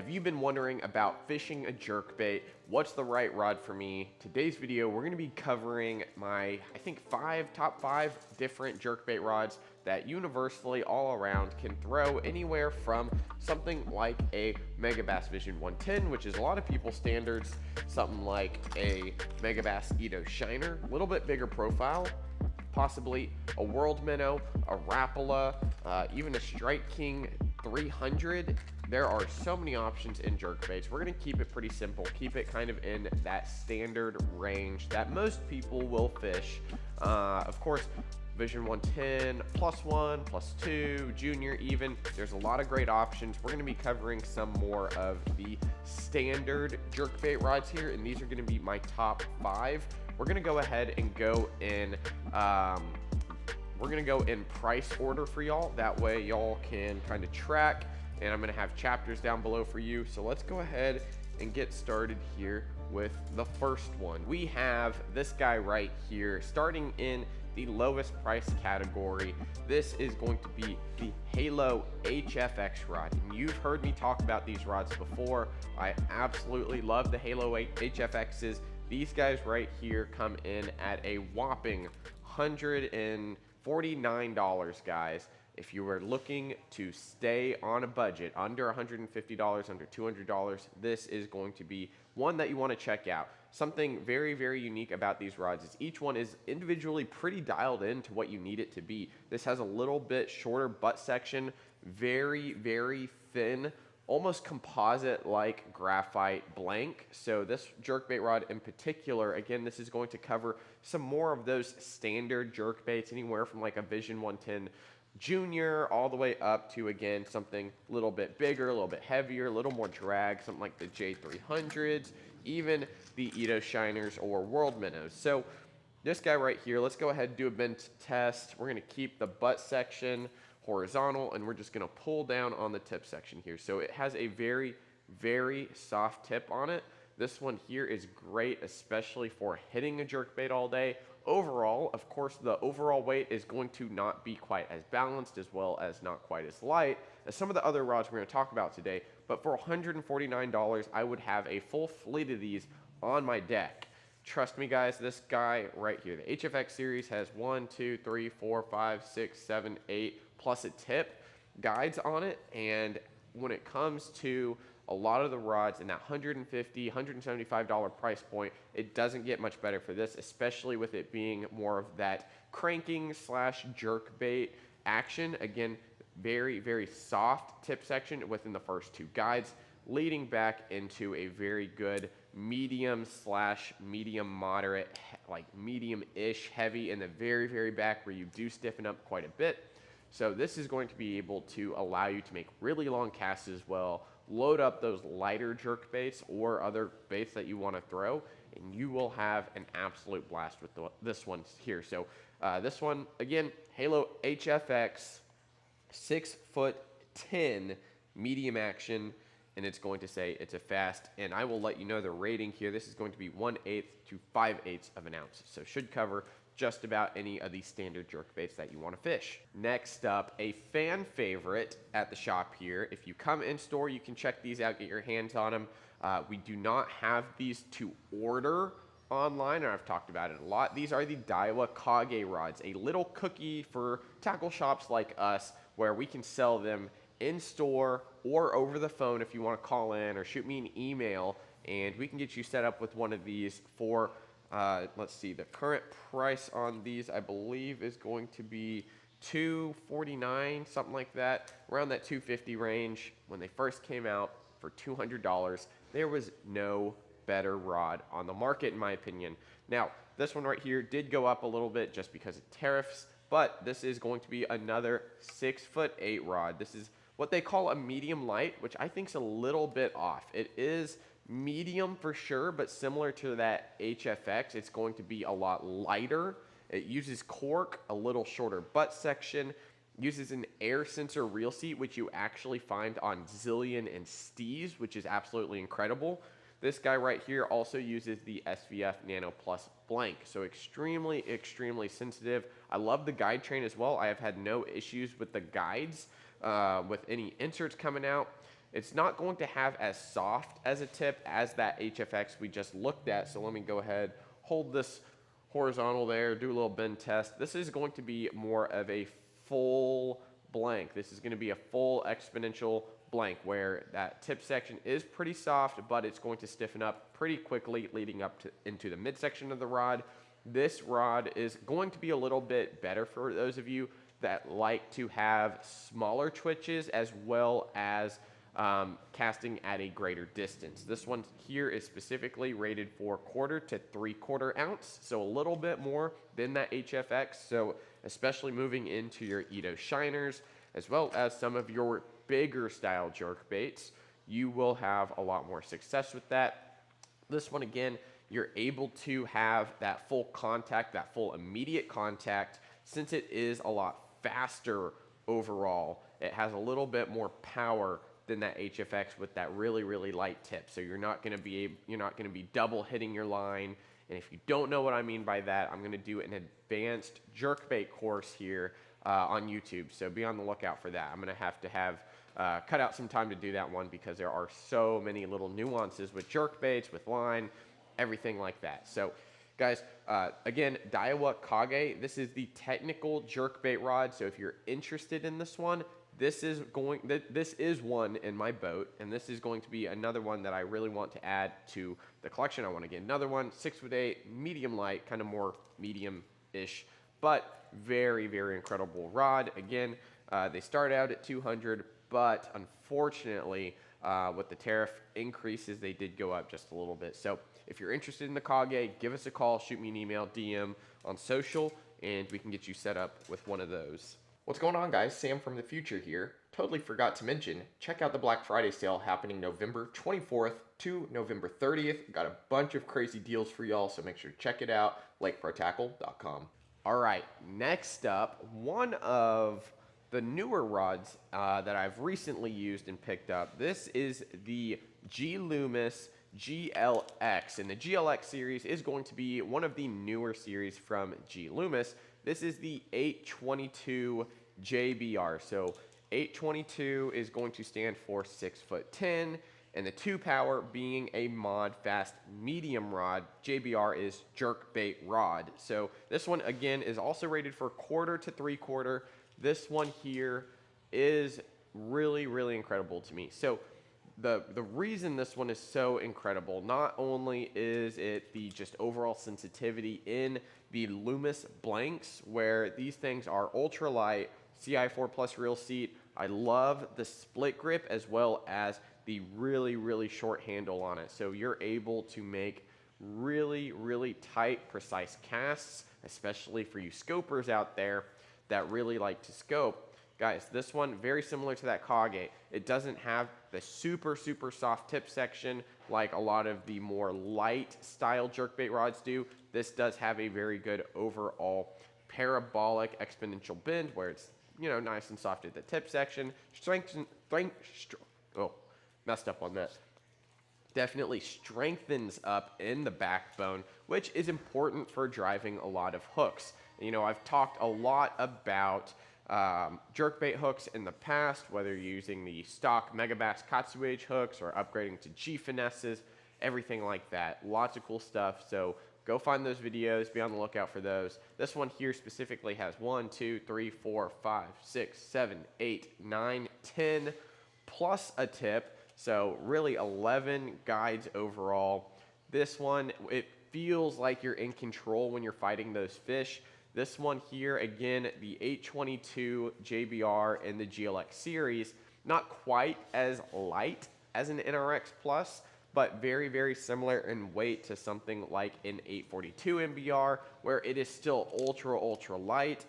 Have you been wondering about fishing a jerkbait? What's the right rod for me? Today's video, we're gonna be covering my, I think, top five different jerkbait rods that universally all around can throw anywhere from something like a Megabass Vision 110, which is a lot of people's standards, something like a Megabass Edo Shiner, a little bit bigger profile, possibly a World Minnow, a Rapala, even a Strike King 300. There are so many options in jerkbaits. We're gonna keep it pretty simple, keep it kind of in that standard range that most people will fish. Of course, Vision 110, +1, +2, Junior even. There's a lot of great options. We're gonna be covering some more of the standard jerkbait rods here, and these are gonna be my top 5. We're gonna go ahead and go in price order for y'all. That way y'all can kind of track, and I'm gonna have chapters down below for you. So let's go ahead and get started here with the first one. We have this guy right here, starting in the lowest price category. This is going to be the Halo HFX rod. And you've heard me talk about these rods before. I absolutely love the Halo HFXs. These guys right here come in at a whopping $149, guys. If you were looking to stay on a budget, under $150, under $200, this is going to be one that you want to check out. Something very, very unique about these rods is each one is individually pretty dialed in to what you need it to be. This has a little bit shorter butt section, very, very thin, almost composite-like graphite blank. So this jerkbait rod in particular, again, this is going to cover some more of those standard jerkbaits, anywhere from like a Vision 110 Junior all the way up to, again, something a little bit bigger, a little bit heavier, a little more drag, something like the J300s, even the Edo Shiners or World Minnows. So this guy right here, let's go ahead and do a bend test. We're gonna keep the butt section horizontal, and we're just gonna pull down on the tip section here. So it has a very, very soft tip on it. This one here is great, especially for hitting a jerkbait all day. Overall, of course, the overall weight is going to not be quite as balanced, as well as not quite as light as some of the other rods we're going to talk about today. But for $149, I would have a full fleet of these on my deck. Trust me, guys, this guy right here, the HFX series, has 1, 2, 3, 4, 5, 6, 7, 8, plus a tip guides on it. And when it comes to a lot of the rods in that $150, $175 price point, it doesn't get much better for this, especially with it being more of that cranking slash jerkbait action. Again, very, very soft tip section within the first two guides, leading back into a very good medium slash medium moderate, like medium-ish heavy in the very, very back, where you do stiffen up quite a bit. So this is going to be able to allow you to make really long casts as well, load up those lighter jerk baits or other baits that you want to throw, and you will have an absolute blast with this one here. So this one, again, Halo HFX, 6'10", medium action, and it's going to say it's a fast, and I will let you know the rating here. This is going to be 1/8 to 5/8 of an ounce, so should cover just about any of these standard jerkbaits that you want to fish. Next up, a fan favorite at the shop here. If you come in store, you can check these out, get your hands on them. We do not have these to order online, and I've talked about it a lot. These are the Daiwa Kage rods, a little cookie for tackle shops like us, where we can sell them in store or over the phone if you want to call in or shoot me an email, and we can get you set up with one of these for let's see, the current price on these, I believe, is going to be $249, something like that, around that $250 range. When they first came out for $200, there was no better rod on the market, in my opinion. Now, this one right here did go up a little bit just because of tariffs, but this is going to be another 6'8" rod. This is what they call a medium light, which I think is a little bit off. It is medium for sure, but similar to that HFX, it's going to be a lot lighter. It uses cork, a little shorter butt section, uses an air sensor reel seat, which you actually find on Zillion and Steez, which is absolutely incredible. This guy right here also uses the SVF Nano Plus blank, so extremely, extremely sensitive. I love the guide train as well. I have had no issues with the guides, with any inserts coming out. It's not going to have as soft as a tip as that HFX we just looked at. So let me go ahead, hold this horizontal there, do a little bend test. This is going to be more of a full blank. This is going to be a full exponential blank where that tip section is pretty soft, but it's going to stiffen up pretty quickly leading up to into the midsection of the rod. This rod is going to be a little bit better for those of you that like to have smaller twitches as well as casting at a greater distance. This one here is specifically rated for 1/4 to 3/4 ounce, so a little bit more than that HFX. So especially moving into your Edo shiners, as well as some of your bigger style jerk baits, you will have a lot more success with that. This one, again, you're able to have that full contact, that full immediate contact, since it is a lot faster overall. It has a little bit more power than that HFX with that really, really light tip. So you're not going to be double hitting your line. And if you don't know what I mean by that, I'm going to do an advanced jerkbait course here on YouTube. So be on the lookout for that. I'm going to have cut out some time to do that one because there are so many little nuances with jerkbaits, with line, everything like that. So guys, again, Daiwa Kage, this is the technical jerkbait rod. So if you're interested in this one, this is one in my boat, and this is going to be another one that I really want to add to the collection. I want to get another one, 6'8", medium light, kind of more medium-ish, but very, very incredible rod. Again, they start out at 200, but unfortunately, with the tariff increases, they did go up just a little bit. So if you're interested in the Kage, give us a call, shoot me an email, DM on social, and we can get you set up with one of those. What's going on, guys? Sam from the future here. Totally forgot to mention, check out the Black Friday sale happening November 24th to November 30th. Got a bunch of crazy deals for y'all, so make sure to check it out, lakeprotackle.com. All right, next up, one of the newer rods that I've recently used and picked up. This is the GLoomis GLX, and the GLX series is going to be one of the newer series from GLoomis. This is the 822 JBR. So 822 is going to stand for 6'10", and the 2 power being a mod fast medium rod. JBR is jerkbait rod. So this one again is also rated for 1/4 to 3/4. This one here is really, really incredible to me. So the reason this one is so incredible, not only is it the just overall sensitivity in the Loomis blanks, where these things are ultra light, CI4 plus reel seat. I love the split grip as well as the really, really short handle on it. So you're able to make really, really tight, precise casts, especially for you scopers out there that really like to scope. Guys, this one, very similar to that Kage. It doesn't have the super, super soft tip section like a lot of the more light style jerkbait rods do. This does have a very good overall parabolic exponential bend where it's, you know, nice and soft at the tip section. Messed up on that. Definitely strengthens up in the backbone, which is important for driving a lot of hooks. You know, I've talked a lot about jerkbait hooks in the past, whether you're using the stock Megabass Katsuage hooks or upgrading to G finesses, everything like that. Lots of cool stuff. So go find those videos, be on the lookout for those. This one here specifically has 1, 2, 3, 4, 5, 6, 7, 8, 9, 10 plus a tip. So really 11 guides overall. This one, it feels like you're in control when you're fighting those fish. This one here, again, the 822 JBR in the GLX series, not quite as light as an NRX Plus, but very, very similar in weight to something like an 842 MBR, where it is still ultra, ultra light.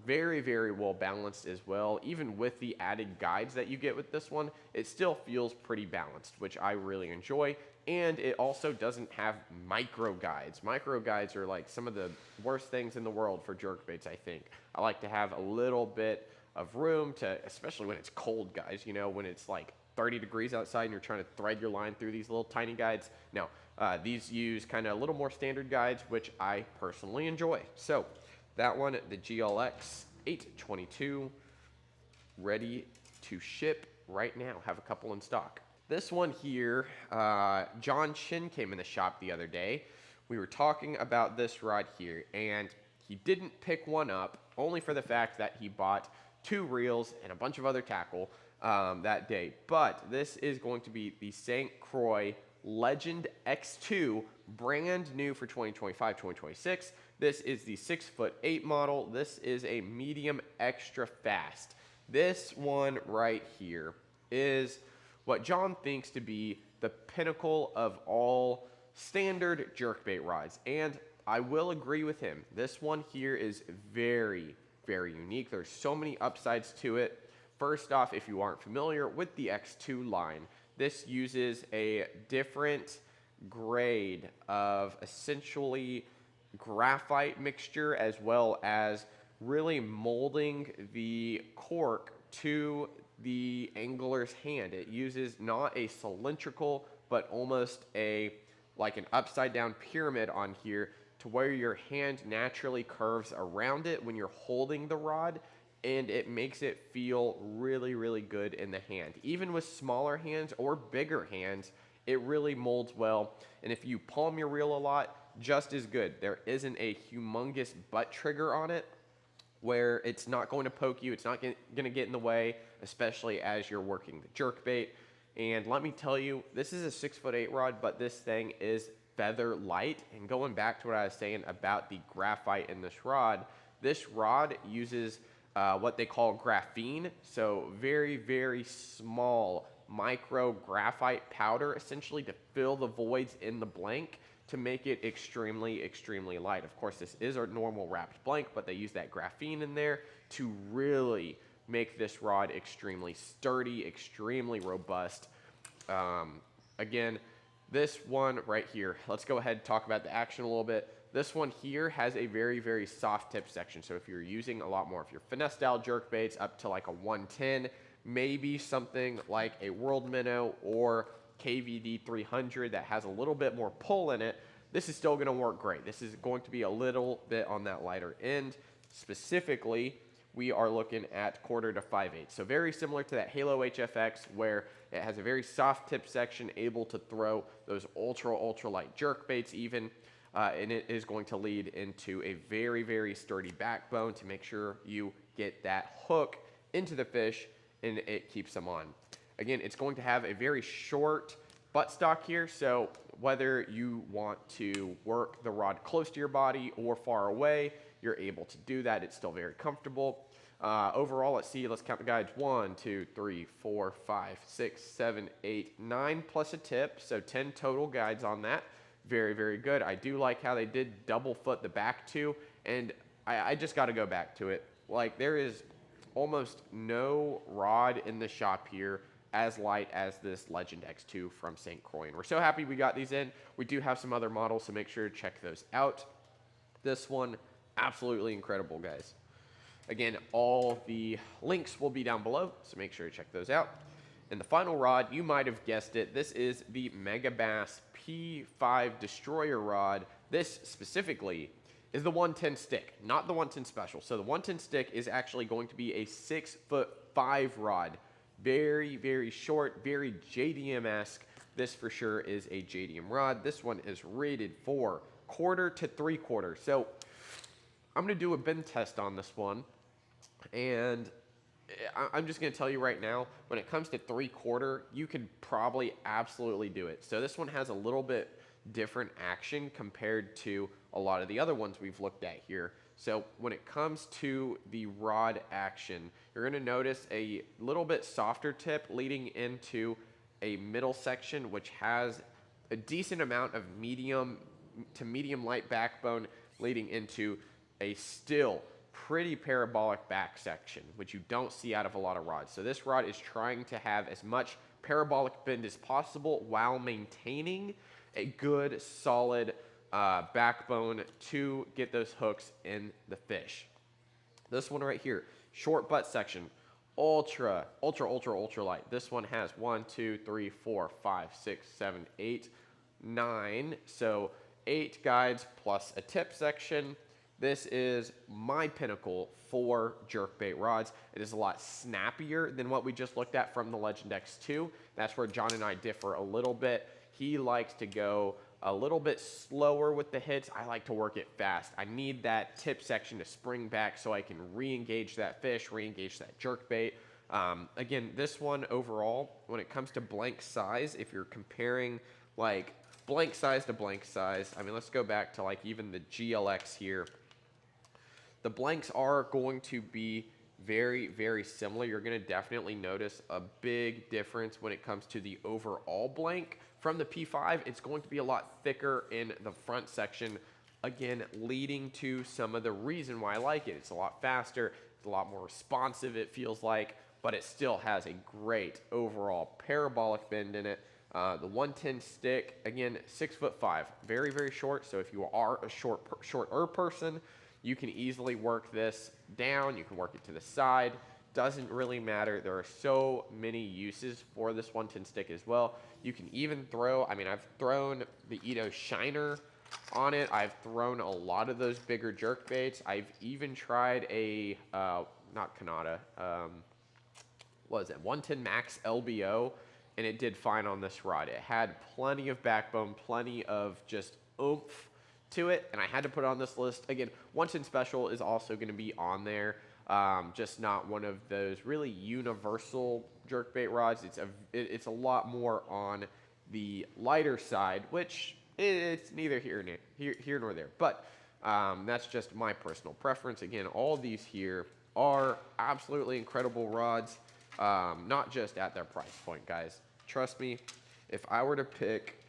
Very, very well balanced as well. Even with the added guides that you get with this one, it still feels pretty balanced, which I really enjoy. And it also doesn't have micro guides. Micro guides are like some of the worst things in the world for jerkbaits, I think. I like to have a little bit of room to, especially when it's cold, guys, you know, when it's like 30 degrees outside and you're trying to thread your line through these little tiny guides. Now, these use kind of a little more standard guides, which I personally enjoy. So that one, the GLX 822, ready to ship right now. Have a couple in stock. This one here, John Shin came in the shop the other day. We were talking about this rod here, and he didn't pick one up, only for the fact that he bought 2 reels and a bunch of other tackle that day. But this is going to be the St. Croix Legend X2, brand new for 2025-2026. This is the 6'8" model. This is a medium extra fast. This one right here is what John thinks to be the pinnacle of all standard jerkbait rods. And I will agree with him. This one here is very, very unique. There's so many upsides to it. First off, if you aren't familiar with the X2 line, this uses a different grade of essentially graphite mixture, as well as really molding the cork to the angler's hand. It uses not a cylindrical, but almost like an upside down pyramid on here, to where your hand naturally curves around it when you're holding the rod, and it makes it feel really, really good in the hand. Even with smaller hands or bigger hands, it really molds well. And if you palm your reel a lot, just as good. There isn't a humongous butt trigger on it, where it's not going to poke you, it's not going to get in the way, especially as you're working the jerkbait. And let me tell you, this is a 6'8" rod, but this thing is feather light. And going back to what I was saying about the graphite in this rod uses what they call graphene, so very, very small micro graphite powder, essentially to fill the voids in the blank, to make it extremely, extremely light. Of course, this is a normal wrapped blank, but they use that graphene in there to really make this rod extremely sturdy, extremely robust. Again, this one right here, let's go ahead and talk about the action a little bit. This one here has a very, very soft tip section. So if you're using a lot more of your finesse style jerkbaits up to like a 110, maybe something like a World Minnow or KVD 300 that has a little bit more pull in it, this is still going to work great. This is going to be a little bit on that lighter end. Specifically, we are looking at 1/4 to 5/8. So very similar to that Halo HFX, where it has a very soft tip section, able to throw those ultra, ultra light jerkbaits even. And it is going to lead into a very, very sturdy backbone to make sure you get that hook into the fish and it keeps them on. Again, it's going to have a very short buttstock here, so whether you want to work the rod close to your body or far away, you're able to do that. It's still very comfortable. Overall, let's count the guides. 1, 2, 3, 4, 5, 6, 7, 8, 9 plus a tip, so 10 total guides on that. Very, very good. I do like how they did double foot the back too, and I just got to go back to it. Like, there is almost no rod in the shop here as light as this Legend X2 from St. Croix, and we're so happy we got these in. We do have some other models, so make sure to check those out. This one, absolutely incredible, guys. Again, all the links will be down below, so make sure to check those out. And the final rod, you might have guessed it, this is the Megabass P5 Destroyer rod. This specifically is the 110 stick, not the 110 special. So the 110 stick is actually going to be a 6'5" rod. Very, very short, very JDM-esque. This for sure is a JDM rod. This one is rated for 1/4 to 3/4. So I'm going to do a bend test on this one, and I'm just going to tell you right now, when it comes to 3/4, you could probably absolutely do it. So this one has a little bit different action compared to a lot of the other ones we've looked at here. So when it comes to the rod action, you're going to notice a little bit softer tip leading into a middle section, which has a decent amount of medium to medium light backbone, leading into a still pretty parabolic back section, which you don't see out of a lot of rods. So this rod is trying to have as much parabolic bend as possible while maintaining a good, solid backbone to get those hooks in the fish. This one right here, short butt section, ultra, ultra, ultra, ultra light. This one has 1, 2, 3, 4, 5, 6, 7, 8, 9. So 8 guides plus a tip section. This is my pinnacle for jerkbait rods. It is a lot snappier than what we just looked at from the Legend X2. That's where John and I differ a little bit. He likes to go a little bit slower with the hits. I like to work it fast. I need that tip section to spring back so I can re-engage that fish, re-engage that jerkbait. Again, this one overall, when it comes to blank size, if you're comparing like blank size to blank size, I mean, let's go back to like even the GLX here. The blanks are going to be very, very similar. You're going to definitely notice a big difference when it comes to the overall blank. From the P5, it's going to be a lot thicker in the front section, again, leading to some of the reason why I like it. It's a lot faster, it's a lot more responsive, it feels like, but it still has a great overall parabolic bend in it. The 110 stick, again, 6'5", very, very short. So if you are a shorter person, you can easily work this down. You can work it to the side. Doesn't really matter. There are so many uses for this 110 stick as well. You can even throw, I mean, I've thrown the Ito Shiner on it. I've thrown a lot of those bigger jerk baits. I've even tried a, not Kanata, what is it, 110 Max LBO, and it did fine on this rod. It had plenty of backbone, plenty of just oomph to it, and I had to put it on this list. Again, 110 Special is also going to be on there, just not one of those really universal jerkbait rods. It's a lot more on the lighter side, which it's neither here nor there. But that's just my personal preference. Again, all these here are absolutely incredible rods, not just at their price point, guys. Trust me, if I were to pick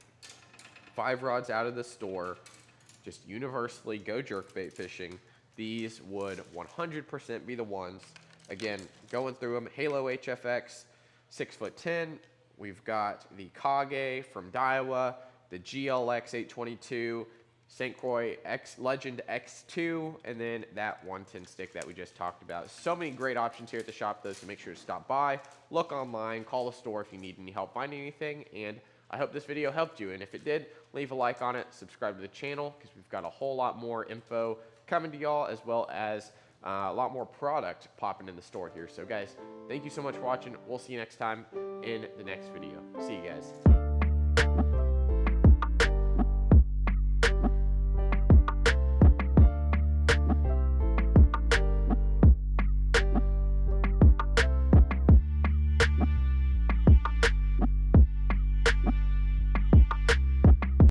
5 rods out of the store, just universally go jerkbait fishing, these would 100% be the ones. Again, going through them, Halo HFX, 6'10". We've got the Kage from Daiwa, the GLX 822, St. Croix Legend X2, and then that 110 stick that we just talked about. So many great options here at the shop, though, so make sure to stop by, look online, call the store if you need any help finding anything, and I hope this video helped you, and if it did, leave a like on it, subscribe to the channel, because we've got a whole lot more info coming to y'all, as well as a lot more product popping in the store here. So guys, thank you so much for watching. We'll see you next time in the next video. See you guys.